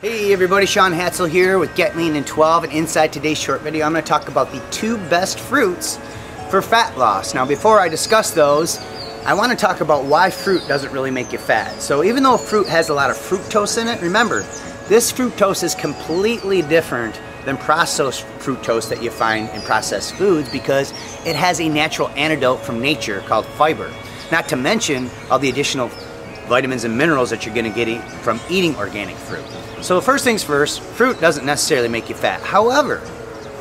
Hey everybody, Sean Hatzel here with Get Lean in 12, and inside today's short video I'm going to talk about the 2 best fruits for fat loss. Now before I discuss those, I want to talk about why fruit doesn't really make you fat. So even though fruit has a lot of fructose in it, remember, this fructose is completely different than processed fructose that you find in processed foods because it has a natural antidote from nature called fiber. Not to mention all the additional vitamins and minerals that you're going to get from eating organic fruit. So first things first, fruit doesn't necessarily make you fat. However,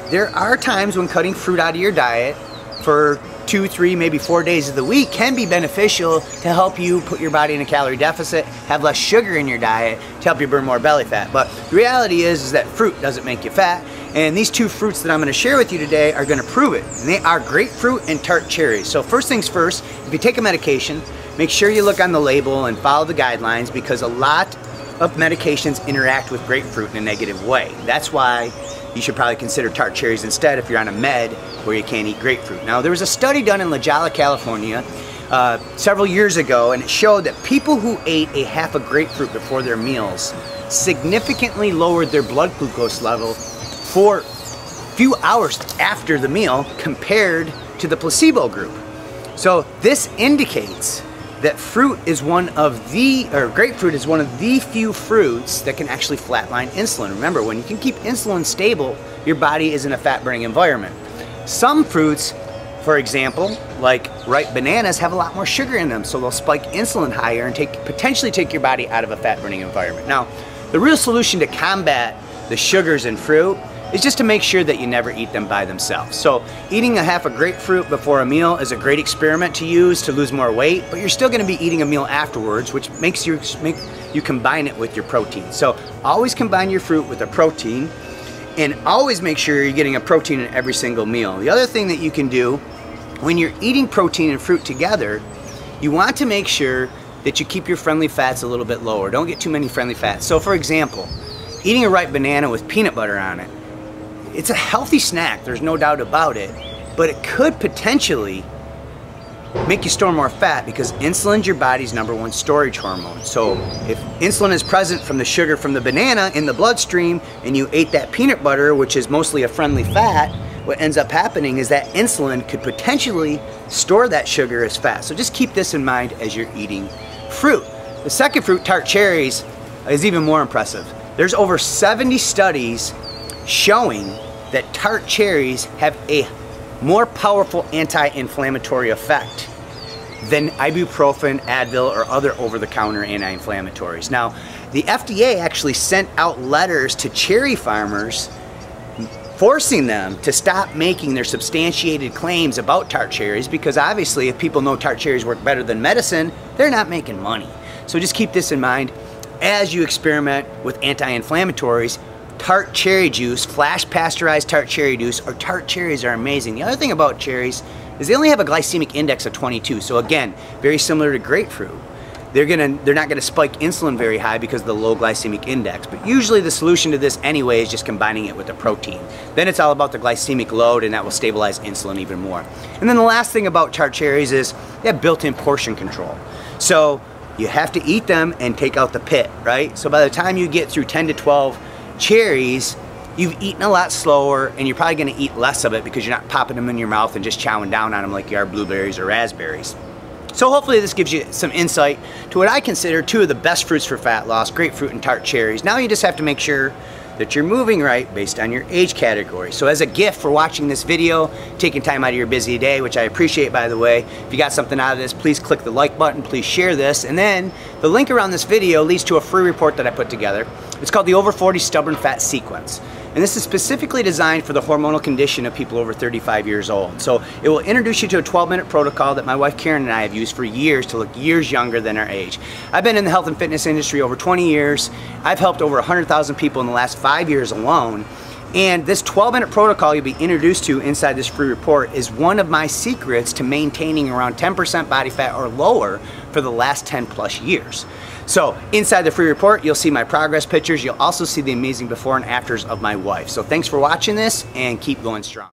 there are times when cutting fruit out of your diet for 2, 3, maybe 4 days of the week can be beneficial to help you put your body in a calorie deficit, have less sugar in your diet to help you burn more belly fat. But the reality is that fruit doesn't make you fat, and these 2 fruits that I'm going to share with you today are going to prove it. And they are grapefruit and tart cherries. So first things first, if you take a medication, make sure you look on the label and follow the guidelines because a lot of medications interact with grapefruit in a negative way. That's why you should probably consider tart cherries instead if you're on a med where you can't eat grapefruit. Now there was a study done in La Jolla, California several years ago, and it showed that people who ate a half a grapefruit before their meals significantly lowered their blood glucose level for a few hours after the meal compared to the placebo group. So this indicates that grapefruit is one of the few fruits that can actually flatline insulin. Remember, when you can keep insulin stable, your body is in a fat-burning environment. Some fruits, for example, like ripe bananas, have a lot more sugar in them, so they'll spike insulin higher and potentially take your body out of a fat-burning environment. Now, the real solution to combat the sugars in fruit is just to make sure that you never eat them by themselves. So eating a half a grapefruit before a meal is a great experiment to use to lose more weight, but you're still going to be eating a meal afterwards, which makes you combine it with your protein. So always combine your fruit with a protein, and always make sure you're getting a protein in every single meal. The other thing that you can do when you're eating protein and fruit together, you want to make sure that you keep your friendly fats a little bit lower. Don't get too many friendly fats. So for example, eating a ripe banana with peanut butter on it, it's a healthy snack, there's no doubt about it, but it could potentially make you store more fat because insulin's your body's #1 storage hormone. So if insulin is present from the sugar from the banana in the bloodstream and you ate that peanut butter, which is mostly a friendly fat, what ends up happening is that insulin could potentially store that sugar as fat. So just keep this in mind as you're eating fruit. The second fruit, tart cherries, is even more impressive. There's over 70 studies showing that tart cherries have a more powerful anti-inflammatory effect than ibuprofen, Advil, or other over-the-counter anti-inflammatories. Now, the FDA actually sent out letters to cherry farmers forcing them to stop making their substantiated claims about tart cherries because obviously if people know tart cherries work better than medicine, they're not making money. So just keep this in mind as you experiment with anti-inflammatories. Tart cherry juice, flash pasteurized tart cherry juice, or tart cherries are amazing. The other thing about cherries is they only have a glycemic index of 22. So again, very similar to grapefruit. They're not gonna spike insulin very high because of the low glycemic index. But usually the solution to this anyway is just combining it with a protein. Then it's all about the glycemic load, and that will stabilize insulin even more. And then the last thing about tart cherries is they have built-in portion control. So you have to eat them and take out the pit, right? So by the time you get through 10 to 12 cherries, you've eaten a lot slower, and you're probably going to eat less of it because you're not popping them in your mouth and just chowing down on them like you are blueberries or raspberries. So hopefully this gives you some insight to what I consider 2 of the best fruits for fat loss, grapefruit and tart cherries. Now you just have to make sure that you're moving right based on your age category. So as a gift for watching this video, taking time out of your busy day, which I appreciate by the way, if you got something out of this, please click the like button, please share this, and then the link around this video leads to a free report that I put together. It's called the Over 40 Stubborn Fat Sequence. And this is specifically designed for the hormonal condition of people over 35 years old. So it will introduce you to a 12-minute protocol that my wife Karen and I have used for years to look years younger than our age. I've been in the health and fitness industry over 20 years. I've helped over 100,000 people in the last 5 years alone. And this 12-minute protocol you'll be introduced to inside this free report is one of my secrets to maintaining around 10% body fat or lower for the last 10 plus years. So inside the free report, you'll see my progress pictures. You'll also see the amazing before and afters of my wife. So thanks for watching this, and keep going strong.